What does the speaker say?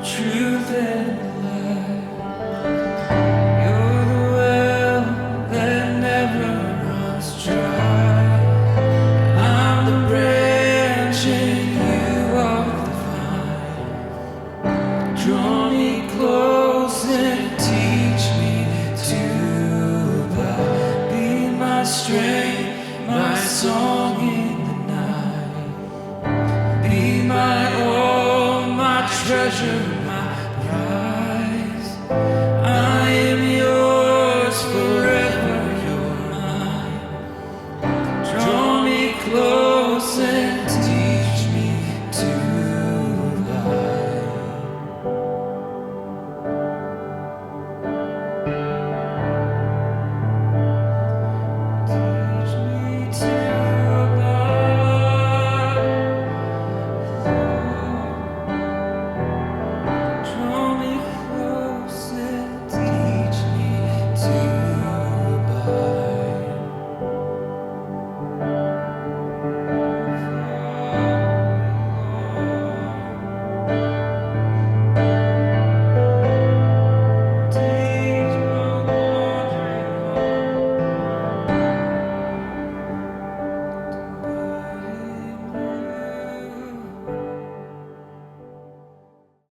truth and light. You're the well that never runs dry. I'm the branch and you are the vine. Draw me close and teach me to abide. Be my strength, my song in the night. Be my all, my treasure.